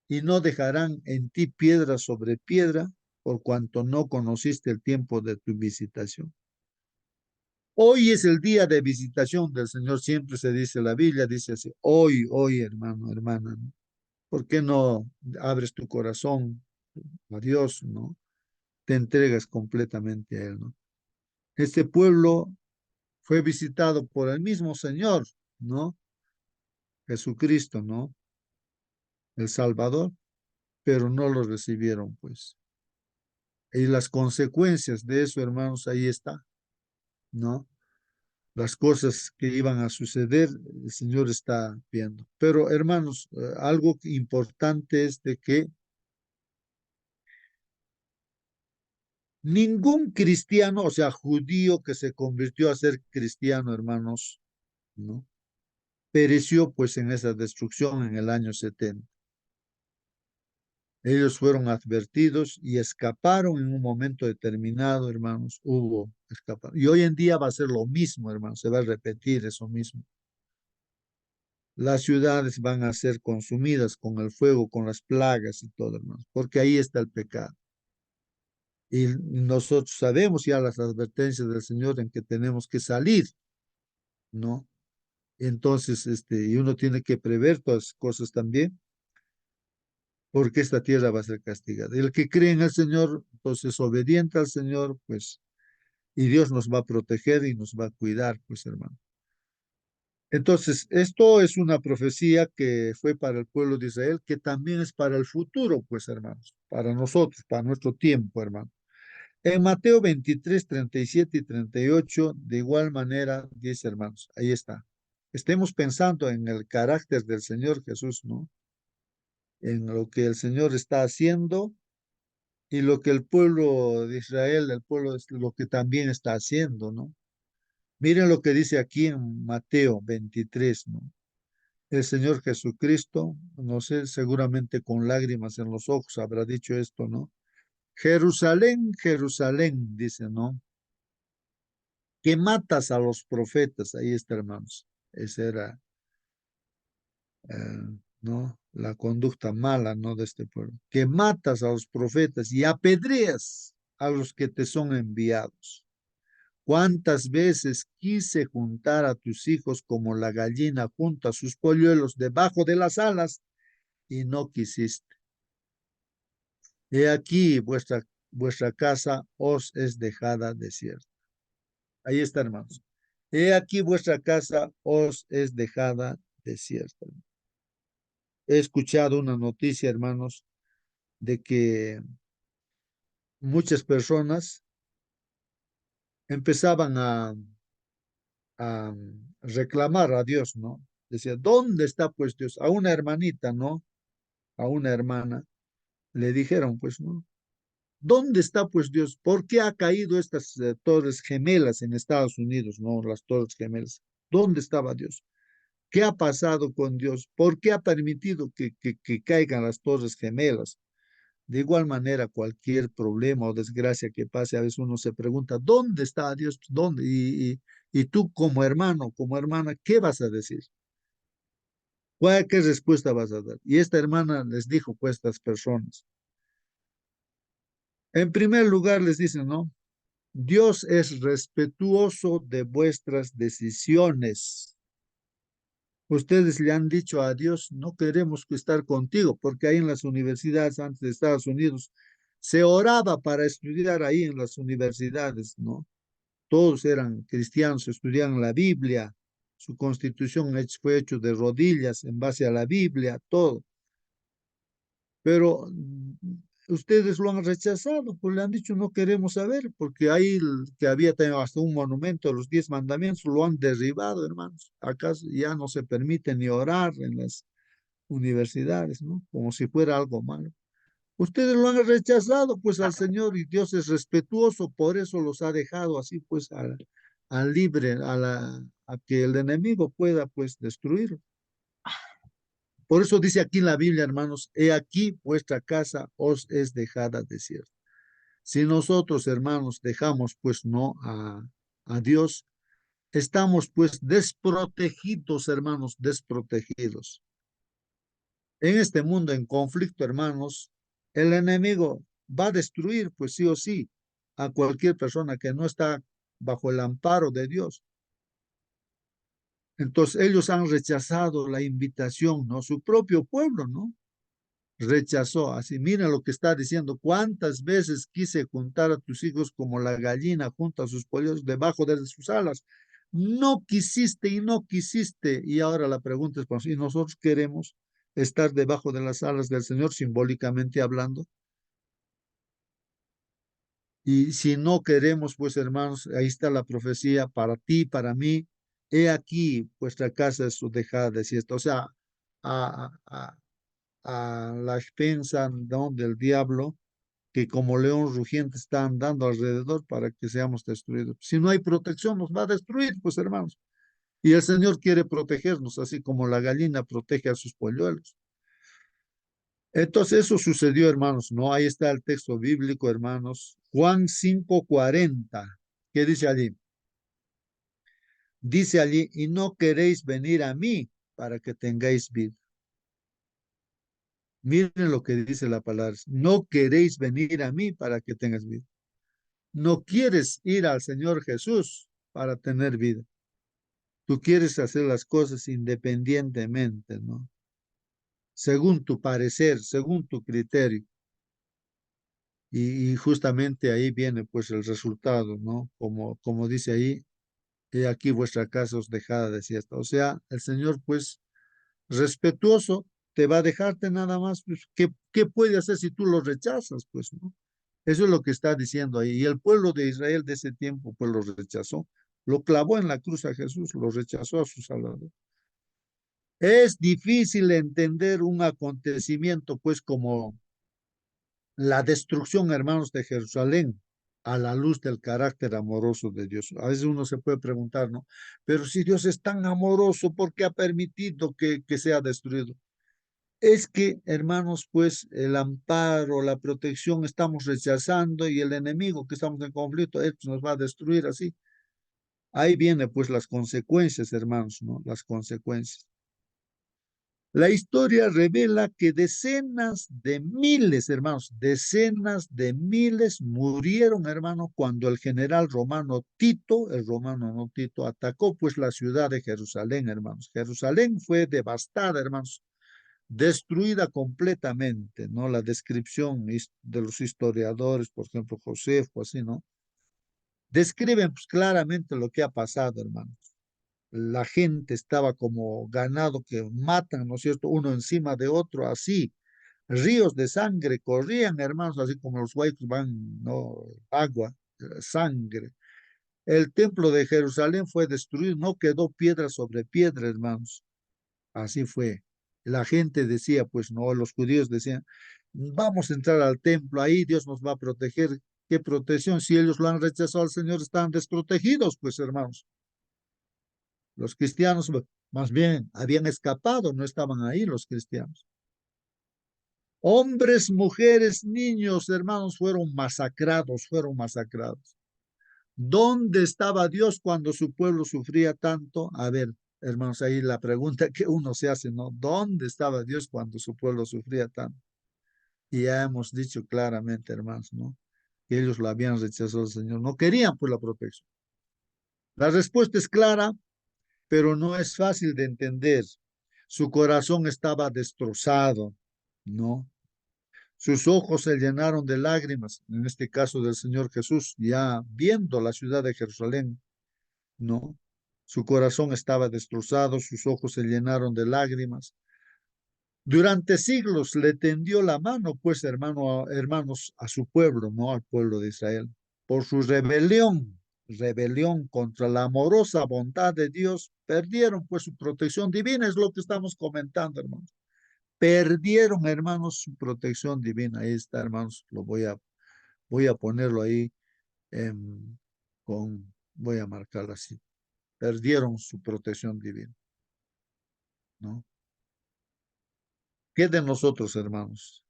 y no dejarán en ti piedra sobre piedra, por cuanto no conociste el tiempo de tu visitación. Hoy es el día de visitación del Señor, siempre se dice, la Biblia dice así, hoy, hermano, hermana, ¿no? ¿Por qué no abres tu corazón a Dios, ¿no? Te entregas completamente a Él, ¿no? Este pueblo fue visitado por el mismo Señor, ¿no? Jesucristo, ¿no? El Salvador, pero no lo recibieron, pues. Y las consecuencias de eso, hermanos, ahí está, ¿no? Las cosas que iban a suceder, el Señor está viendo. Pero, hermanos, algo importante es de que ningún cristiano, o sea, judío que se convirtió a ser cristiano, hermanos, ¿no? Pereció pues en esa destrucción en el año 70. Ellos fueron advertidos y escaparon en un momento determinado, hermanos. Hubo escapar. Y hoy en día va a ser lo mismo, hermanos. Se va a repetir eso mismo. Las ciudades van a ser consumidas con el fuego, con las plagas y todo, hermanos. Porque ahí está el pecado. Y nosotros sabemos ya las advertencias del Señor en que tenemos que salir, ¿no? Entonces, y uno tiene que prever todas las cosas también, porque esta tierra va a ser castigada. El que cree en el Señor, entonces obediente al Señor, pues, y Dios nos va a proteger y nos va a cuidar, pues, hermano. Entonces, esto es una profecía que fue para el pueblo de Israel, que también es para el futuro, pues, hermanos, para nosotros, para nuestro tiempo, hermano. En Mateo 23, 37 y 38, de igual manera, dice, hermanos, ahí está. Estemos pensando en el carácter del Señor Jesús, ¿no? En lo que el Señor está haciendo y lo que el pueblo de Israel, el pueblo, es lo que también está haciendo, ¿no? Miren lo que dice aquí en Mateo 23, ¿no? El Señor Jesucristo, no sé, seguramente con lágrimas en los ojos habrá dicho esto, ¿no? Jerusalén, Jerusalén, dice, ¿no? Que matas a los profetas, ahí está, hermanos. Esa era, ¿no? La conducta mala, ¿no? De este pueblo. Que matas a los profetas y apedreas a los que te son enviados. ¿Cuántas veces quise juntar a tus hijos como la gallina junta sus polluelos debajo de las alas y no quisiste? He aquí vuestra casa os es dejada desierta. Ahí está, hermanos. He aquí vuestra casa os es dejada desierta. He escuchado una noticia, hermanos, de que muchas personas empezaban a reclamar a Dios, ¿no? Decía, ¿dónde está pues Dios? A una hermanita, ¿no? A una hermana le dijeron, pues, ¿no? ¿Dónde está pues Dios? ¿Por qué ha caído estas torres gemelas en Estados Unidos, ¿no? Las torres gemelas. ¿Dónde estaba Dios? ¿Qué ha pasado con Dios? ¿Por qué ha permitido que caigan las torres gemelas? De igual manera, cualquier problema o desgracia que pase, a veces uno se pregunta, ¿dónde está Dios? ¿Dónde? Y tú como hermano, como hermana, ¿qué vas a decir? ¿Qué respuesta vas a dar? Y esta hermana les dijo, pues, a estas personas. En primer lugar, les dice, ¿no? Dios es respetuoso de vuestras decisiones. Ustedes le han dicho a Dios, no queremos estar contigo, porque ahí en las universidades antes de Estados Unidos se oraba para estudiar ahí en las universidades, ¿no? Todos eran cristianos, estudiaban la Biblia, su constitución fue hecho de rodillas en base a la Biblia, todo. Pero ustedes lo han rechazado, pues le han dicho no queremos saber, porque ahí que había hasta un monumento a los 10 mandamientos, lo han derribado, hermanos. Acá ya no se permite ni orar en las universidades, ¿no? Como si fuera algo malo. Ustedes lo han rechazado, pues al Señor, y Dios es respetuoso, por eso los ha dejado así, pues al libre, a que el enemigo pueda, pues, destruir. Por eso dice aquí en la Biblia, hermanos, he aquí vuestra casa os es dejada desierta. Si nosotros, hermanos, dejamos pues no a Dios, estamos pues desprotegidos, hermanos, desprotegidos. En este mundo en conflicto, hermanos, el enemigo va a destruir, pues sí o sí, a cualquier persona que no está bajo el amparo de Dios. Entonces ellos han rechazado la invitación, ¿no? Su propio pueblo, ¿no? Rechazó. Así, mira lo que está diciendo. ¿Cuántas veces quise juntar a tus hijos como la gallina junta a sus pollos debajo de sus alas? No quisiste y no quisiste. Y ahora la pregunta es, pues, ¿y nosotros queremos estar debajo de las alas del Señor, simbólicamente hablando? Y si no queremos, pues hermanos, ahí está la profecía para ti, para mí. He aquí, vuestra casa es dejada desierta. O sea, a, a, a la expensa, ¿no?, del diablo, que como león rugiente está andando alrededor para que seamos destruidos. Si no hay protección, nos va a destruir, pues hermanos. Y el Señor quiere protegernos, así como la gallina protege a sus polluelos. Entonces eso sucedió, hermanos, ¿no? Ahí está el texto bíblico, hermanos. Juan 5:40. ¿Qué dice allí? Dice allí, y no queréis venir a mí para que tengáis vida. Miren lo que dice la palabra. No queréis venir a mí para que tengas vida. No quieres ir al Señor Jesús para tener vida. Tú quieres hacer las cosas independientemente, ¿no? Según tu parecer, según tu criterio. Y justamente ahí viene pues el resultado, ¿no? Como dice ahí, he aquí vuestra casa os dejada desierta. O sea, el Señor pues respetuoso te va a dejarte nada más. Pues, ¿qué puede hacer si tú lo rechazas? Pues, ¿no? Eso es lo que está diciendo ahí. Y el pueblo de Israel de ese tiempo pues lo rechazó. Lo clavó en la cruz a Jesús, lo rechazó a su Salvador. Es difícil entender un acontecimiento pues como la destrucción, hermanos, de Jerusalén a la luz del carácter amoroso de Dios. A veces uno se puede preguntar, ¿no? Pero si Dios es tan amoroso, ¿por qué ha permitido que sea destruido? Es que, hermanos, pues el amparo, la protección estamos rechazando y el enemigo que estamos en conflicto, él nos va a destruir así. Ahí viene pues las consecuencias, hermanos, ¿no? Las consecuencias. La historia revela que decenas de miles, hermanos, decenas de miles murieron, hermano, cuando el general romano Tito, el romano no Tito, atacó pues la ciudad de Jerusalén, hermanos. Jerusalén fue devastada, hermanos, destruida completamente, ¿no? La descripción de los historiadores, por ejemplo, Josefo, así, ¿no? Describen pues, claramente lo que ha pasado, hermanos. La gente estaba como ganado que matan, ¿no es cierto?, uno encima de otro, así. Ríos de sangre corrían, hermanos, así como los huaycos van, ¿no? Agua, sangre. El templo de Jerusalén fue destruido, no quedó piedra sobre piedra, hermanos. Así fue. La gente decía, pues no, los judíos decían, vamos a entrar al templo, ahí Dios nos va a proteger. ¿Qué protección? Si ellos lo han rechazado al Señor, están desprotegidos, pues hermanos. Los cristianos, más bien, habían escapado, no estaban ahí los cristianos. Hombres, mujeres, niños, hermanos, fueron masacrados, fueron masacrados. ¿Dónde estaba Dios cuando su pueblo sufría tanto? A ver, hermanos, ahí la pregunta que uno se hace, ¿no? ¿Dónde estaba Dios cuando su pueblo sufría tanto? Y ya hemos dicho claramente, hermanos, ¿no? Que ellos lo habían rechazado al Señor, no querían por la protección. La respuesta es clara, pero no es fácil de entender. Su corazón estaba destrozado, ¿no? Sus ojos se llenaron de lágrimas, en este caso del Señor Jesús, ya viendo la ciudad de Jerusalén, ¿no? Su corazón estaba destrozado, sus ojos se llenaron de lágrimas. Durante siglos le tendió la mano, pues, hermanos, a su pueblo, ¿no? Al pueblo de Israel. Por su rebelión contra la amorosa bondad de Dios, perdieron, pues, su protección divina, es lo que estamos comentando, hermanos. Perdieron, hermanos, su protección divina. Ahí está, hermanos, voy a ponerlo ahí voy a marcarlo así. Perdieron su protección divina, ¿no? ¿Qué de nosotros, hermanos?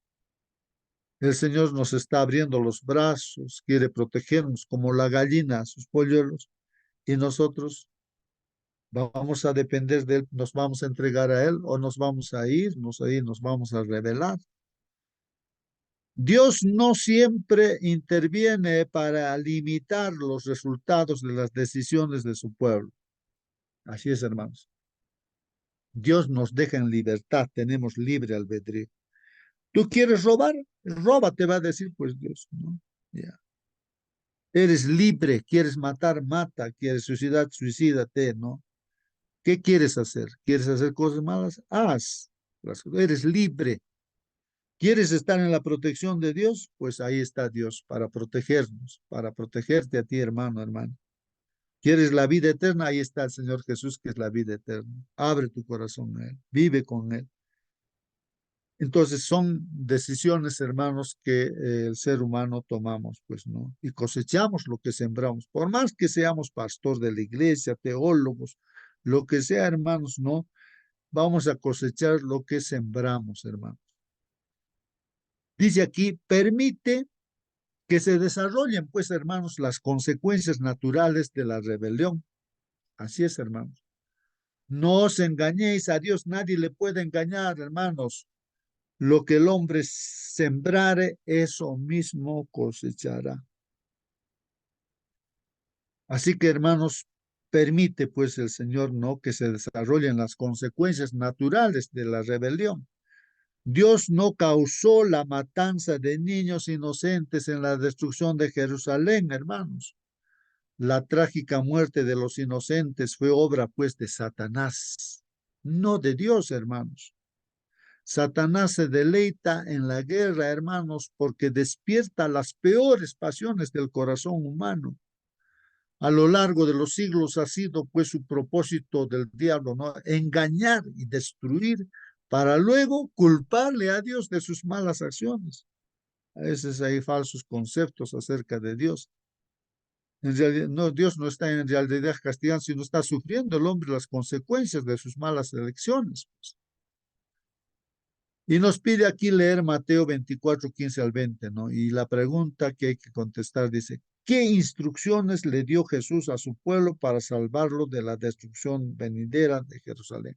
El Señor nos está abriendo los brazos, quiere protegernos como la gallina a sus polluelos, y nosotros vamos a depender de Él, nos vamos a entregar a Él o nos vamos a ir, nos vamos a rebelar. Dios no siempre interviene para limitar los resultados de las decisiones de su pueblo. Así es, hermanos. Dios nos deja en libertad, tenemos libre albedrío. ¿Tú quieres robar? Roba, te va a decir pues Dios, ¿no? Ya. Eres libre, quieres matar, mata, quieres suicidar, suicídate, ¿no? ¿Qué quieres hacer? ¿Quieres hacer cosas malas? Haz. Eres libre. ¿Quieres estar en la protección de Dios? Pues ahí está Dios para protegernos, para protegerte a ti, hermano, hermano. ¿Quieres la vida eterna? Ahí está el Señor Jesús, que es la vida eterna. Abre tu corazón a Él, vive con Él. Entonces son decisiones, hermanos, que el ser humano tomamos, pues, ¿no? Y cosechamos lo que sembramos. Por más que seamos pastor de la iglesia, teólogos, lo que sea, hermanos, ¿no? Vamos a cosechar lo que sembramos, hermanos. Dice aquí, permite que se desarrollen, pues, hermanos, las consecuencias naturales de la rebelión. Así es, hermanos. No os engañéis a Dios, nadie le puede engañar, hermanos. Lo que el hombre sembrare, eso mismo cosechará. Así que, hermanos, permite, pues, el Señor, ¿no?, que se desarrollen las consecuencias naturales de la rebelión. Dios no causó la matanza de niños inocentes en la destrucción de Jerusalén, hermanos. La trágica muerte de los inocentes fue obra, pues, de Satanás, no de Dios, hermanos. Satanás se deleita en la guerra, hermanos, porque despierta las peores pasiones del corazón humano. A lo largo de los siglos ha sido, pues, su propósito del diablo, ¿no? Engañar y destruir para luego culparle a Dios de sus malas acciones. A veces hay falsos conceptos acerca de Dios. En realidad, no, Dios no está en realidad castigando, sino está sufriendo el hombre las consecuencias de sus malas elecciones, pues. Y nos pide aquí leer Mateo 24, 15 al 20, ¿no? Y la pregunta que hay que contestar dice, ¿qué instrucciones le dio Jesús a su pueblo para salvarlo de la destrucción venidera de Jerusalén?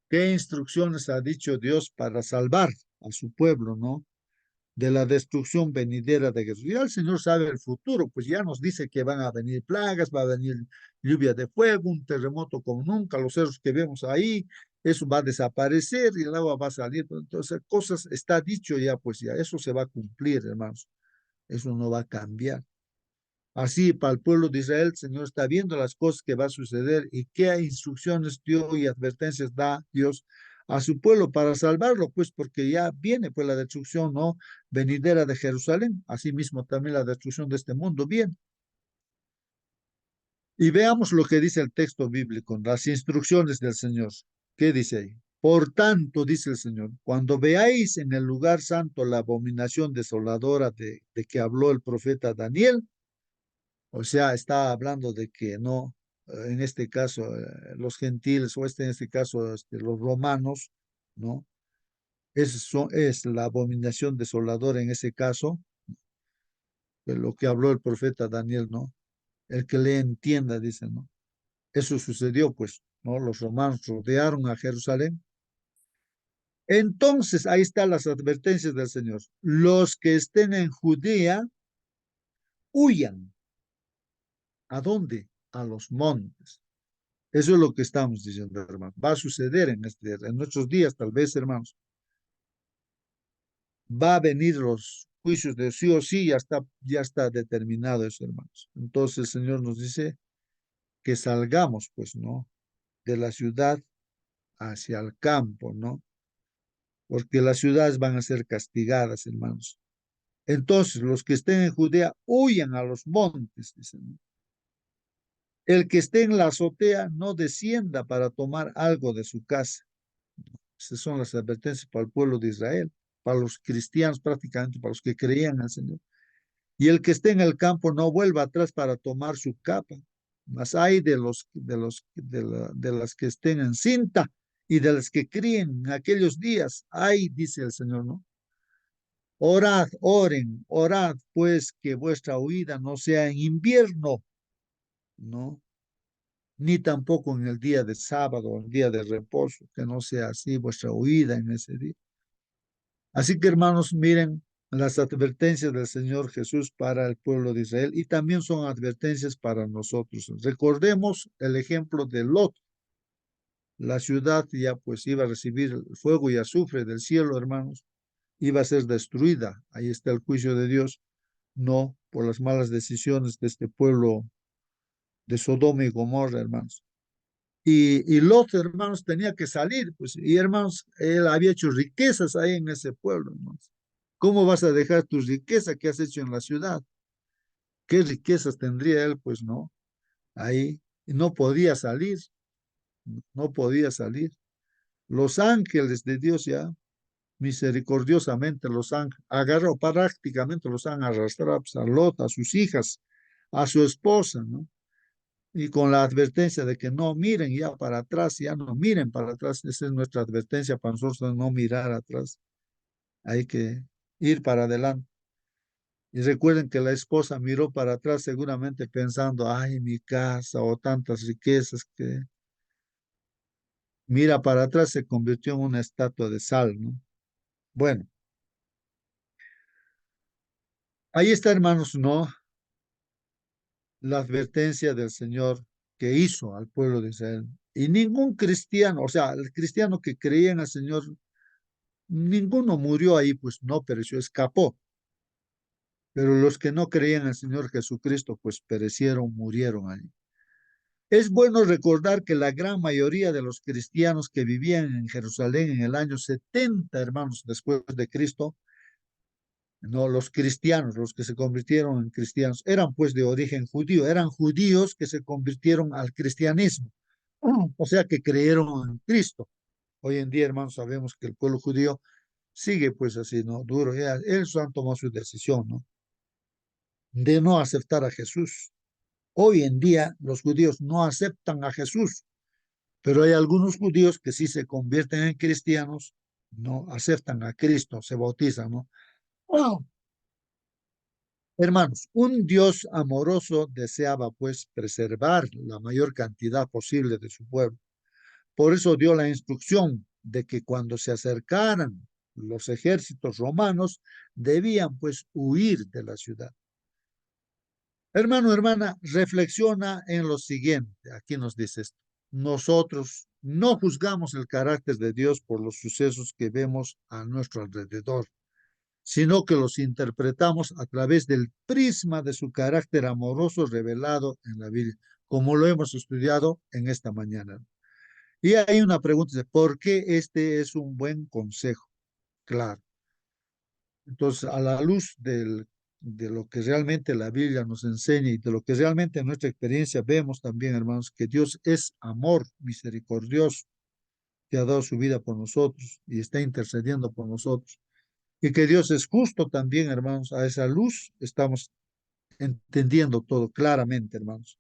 ¿Qué instrucciones ha dicho Dios para salvar a su pueblo, ¿no?, de la destrucción venidera de Jesús? Ya el Señor sabe el futuro, pues ya nos dice que van a venir plagas, va a venir lluvia de fuego, un terremoto como nunca, los cerros que vemos ahí, eso va a desaparecer y el agua va a salir. Entonces, cosas está dicho ya, pues ya, eso se va a cumplir, hermanos, eso no va a cambiar. Así, para el pueblo de Israel, el Señor está viendo las cosas que va a suceder y qué instrucciones dio y advertencias da Dios a su pueblo para salvarlo, pues porque ya viene pues la destrucción, ¿no?, venidera de Jerusalén, asimismo también la destrucción de este mundo, bien. Y veamos lo que dice el texto bíblico, las instrucciones del Señor. ¿Qué dice ahí? Por tanto, dice el Señor, cuando veáis en el lugar santo la abominación desoladora de que habló el profeta Daniel, o sea, está hablando de que no, en este caso, los gentiles, o en este caso, los romanos, ¿no? Es la abominación desoladora en ese caso, de lo que habló el profeta Daniel, ¿no? El que le entienda, dice, ¿no? Eso sucedió, pues, ¿no? Los romanos rodearon a Jerusalén. Entonces, ahí están las advertencias del Señor. Los que estén en Judea, huyan. ¿A dónde? A los montes. Eso es lo que estamos diciendo, hermanos. Va a suceder en nuestros días, tal vez, hermanos. Va a venir los juicios de sí o sí, ya está determinado eso, hermanos. Entonces el Señor nos dice que salgamos, pues, ¿no?, de la ciudad hacia el campo, ¿no? Porque las ciudades van a ser castigadas, hermanos. Entonces, los que estén en Judea, huyan a los montes, dicen, ¿no? El que esté en la azotea, no descienda para tomar algo de su casa. Esas son las advertencias para el pueblo de Israel, para los cristianos prácticamente, para los que creían al Señor. Y el que esté en el campo no vuelva atrás para tomar su capa. Mas hay de las que estén en cinta y de las que críen en aquellos días. Ay, dice el Señor, ¿no? Orad, oren, orad, pues que vuestra huida no sea en invierno, ¿no? Ni tampoco en el día de sábado, el día de reposo, que no sea así vuestra huida en ese día. Así que hermanos, miren las advertencias del Señor Jesús para el pueblo de Israel y también son advertencias para nosotros. Recordemos el ejemplo de Lot. La ciudad ya pues iba a recibir fuego y azufre del cielo, hermanos, iba a ser destruida. Ahí está el juicio de Dios, no por las malas decisiones de este pueblo de Sodoma y Gomorra, hermanos. Y Lot, hermanos, tenía que salir, pues, y hermanos, él había hecho riquezas ahí en ese pueblo, hermanos. ¿Cómo vas a dejar tu riqueza que has hecho en la ciudad? ¿Qué riquezas tendría él? Pues no, ahí no podía salir, no podía salir. Los ángeles de Dios ya, misericordiosamente, los han agarrado, prácticamente los han arrastrado pues, a Lot, a sus hijas, a su esposa, ¿no? Y con la advertencia de que no miren ya para atrás, ya no miren para atrás. Esa es nuestra advertencia para nosotros, no mirar atrás. Hay que ir para adelante. Y recuerden que la esposa miró para atrás seguramente pensando, ay, mi casa o tantas riquezas que mira para atrás se convirtió en una estatua de sal, ¿no? Bueno, ahí está, hermanos, ¿no? La advertencia del Señor que hizo al pueblo de Israel. Y ningún cristiano, o sea, el cristiano que creía en el Señor, ninguno murió ahí, pues no pereció, escapó. Pero los que no creían en el Señor Jesucristo, pues perecieron, murieron allí. Es bueno recordar que la gran mayoría de los cristianos que vivían en Jerusalén en el año 70, hermanos, después de Cristo, no, los cristianos, los que se convirtieron en cristianos, eran pues de origen judío, eran judíos que se convirtieron al cristianismo, o sea que creyeron en Cristo. Hoy en día, hermanos, sabemos que el pueblo judío sigue pues así, ¿no? Duro, ya, ellos han tomado su decisión, ¿no? De no aceptar a Jesús. Hoy en día los judíos no aceptan a Jesús, pero hay algunos judíos que sí se convierten en cristianos, no aceptan a Cristo, se bautizan, ¿no? Wow. Hermanos, un Dios amoroso deseaba pues preservar la mayor cantidad posible de su pueblo. Por eso dio la instrucción de que cuando se acercaran los ejércitos romanos, debían pues huir de la ciudad. Hermano, hermana, reflexiona en lo siguiente. Aquí nos dice esto. Nosotros no juzgamos el carácter de Dios por los sucesos que vemos a nuestro alrededor, sino que los interpretamos a través del prisma de su carácter amoroso revelado en la Biblia, como lo hemos estudiado en esta mañana. Y hay una pregunta, ¿por qué este es un buen consejo? Claro. Entonces, a la luz de lo que realmente la Biblia nos enseña y de lo que realmente en nuestra experiencia vemos también, hermanos, que Dios es amor misericordioso, que ha dado su vida por nosotros y está intercediendo por nosotros. Y que Dios es justo también, hermanos, a esa luz estamos entendiendo todo claramente, hermanos.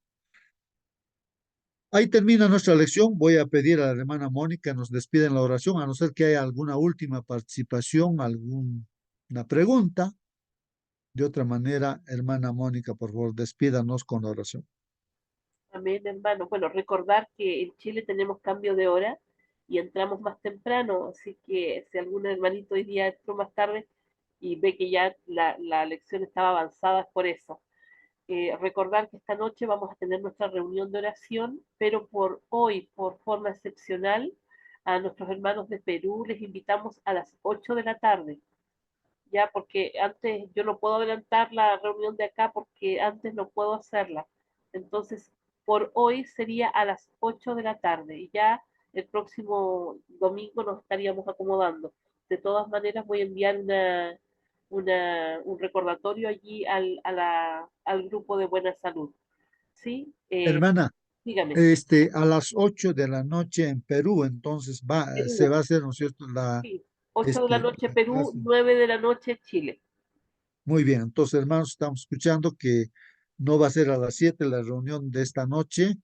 Ahí termina nuestra lección. Voy a pedir a la hermana Mónica nos despida en la oración, a no ser que haya alguna última participación, alguna pregunta. De otra manera, hermana Mónica, por favor, despídanos con la oración. Amén, hermano. Bueno, recordar que en Chile tenemos cambio de hora y entramos más temprano, así que si algún hermanito hoy día entró más tarde y ve que ya la lección estaba avanzada, es por eso. Recordar que esta noche vamos a tener nuestra reunión de oración, pero por hoy, por forma excepcional, a nuestros hermanos de Perú les invitamos a las 8 de la tarde, ya porque antes yo no puedo adelantar la reunión de acá porque antes no puedo hacerla. Entonces, por hoy sería a las 8 de la tarde y ya el próximo domingo nos estaríamos acomodando. De todas maneras, voy a enviar un recordatorio allí al grupo de Buena Salud. ¿Sí? Hermana, Dígame. a las 8 de la noche en Perú, entonces se Perú, va a hacer, ¿no es cierto? sí. 8 de la noche La Perú, clase. 9 de la noche Chile. Muy bien, entonces, hermanos, estamos escuchando que no va a ser a las 7 la reunión de esta noche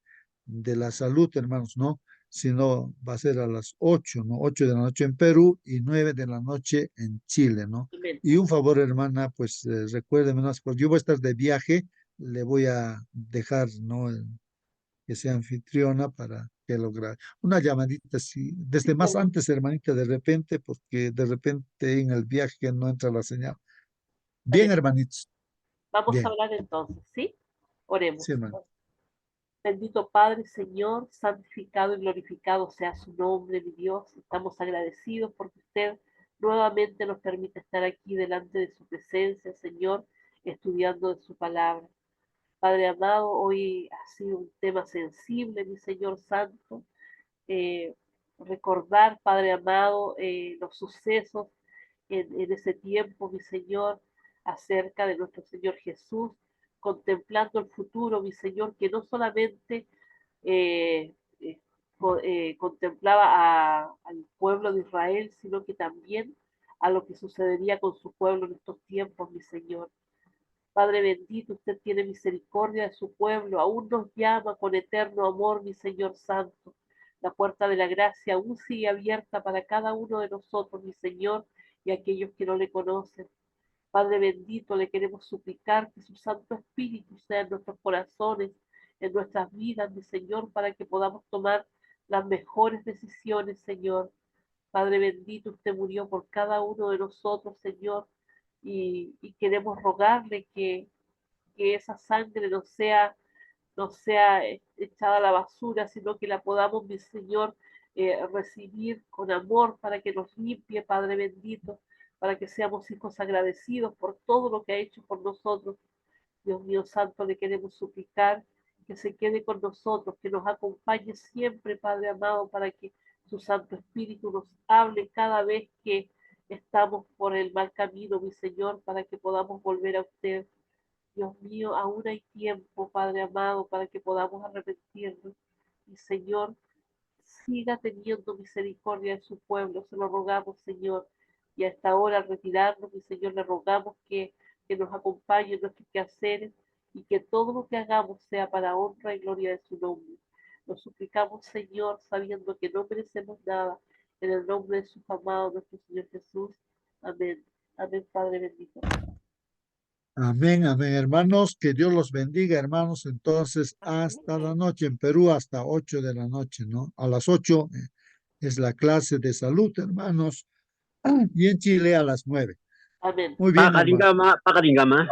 de la salud, hermanos, no, sino va a ser a las 8, ¿no? 8 de la noche en Perú y 9 de la noche en Chile, ¿no? Amén. Y un favor, hermana, pues recuérdeme, ¿no? Porque yo voy a estar de viaje, le voy a dejar, ¿no? Que sea anfitriona para que lograr una llamadita, sí, desde Sí, más hermano. antes, hermanita, de repente, porque de repente en el viaje no entra la señal. Bien, Amén. hermanitos, Vamos a bien, hablar entonces, ¿sí? Oremos. sí, hermano. Bendito Padre, Señor, santificado y glorificado sea su nombre, mi Dios. Estamos agradecidos porque usted nuevamente nos permite estar aquí delante de su presencia, Señor, estudiando de su palabra. Padre amado, hoy ha sido un tema sensible, mi Señor Santo. eh, Recordar, Padre amado, los sucesos en ese tiempo, mi Señor, acerca de nuestro Señor Jesús, contemplando el futuro, mi Señor, que no solamente eh, eh, contemplaba al pueblo de Israel, sino que también a lo que sucedería con su pueblo en estos tiempos, mi Señor. Padre bendito, usted tiene misericordia de su pueblo, aún nos llama con eterno amor, mi Señor Santo. La puerta de la gracia aún sigue abierta para cada uno de nosotros, mi Señor, y aquellos que no le conocen. Padre bendito, le queremos suplicar que su Santo Espíritu sea en nuestros corazones, en nuestras vidas, mi Señor, para que podamos tomar las mejores decisiones, Señor. Padre bendito, usted murió por cada uno de nosotros, Señor, y queremos rogarle que esa sangre no sea echada a la basura, sino que la podamos, mi Señor, recibir con amor para que nos limpie, Padre bendito, para que seamos hijos agradecidos por todo lo que ha hecho por nosotros. Dios mío santo, le queremos suplicar que se quede con nosotros, que nos acompañe siempre, Padre amado, para que su Santo Espíritu nos hable cada vez que estamos por el mal camino, mi Señor, para que podamos volver a usted. Dios mío, aún hay tiempo, Padre amado, para que podamos arrepentirnos. Y Señor, siga teniendo misericordia de su pueblo, se lo rogamos, Señor. Y hasta ahora, al retirarnos, mi Señor, le rogamos que nos acompañe en nuestros quehaceres y que todo lo que hagamos sea para honra y gloria de su nombre. Nos suplicamos, Señor, sabiendo que no merecemos nada, en el nombre de su amado, nuestro Señor Jesús. Amén. Amén, Padre bendito. Amén, amén, hermanos, que Dios los bendiga, hermanos. Entonces, hasta la noche en Perú, hasta 8 de la noche, ¿no? A las 8 es la clase de salud, hermanos, y en Chile a las 9. Amén. Muy bien, hermano. Pakadingama.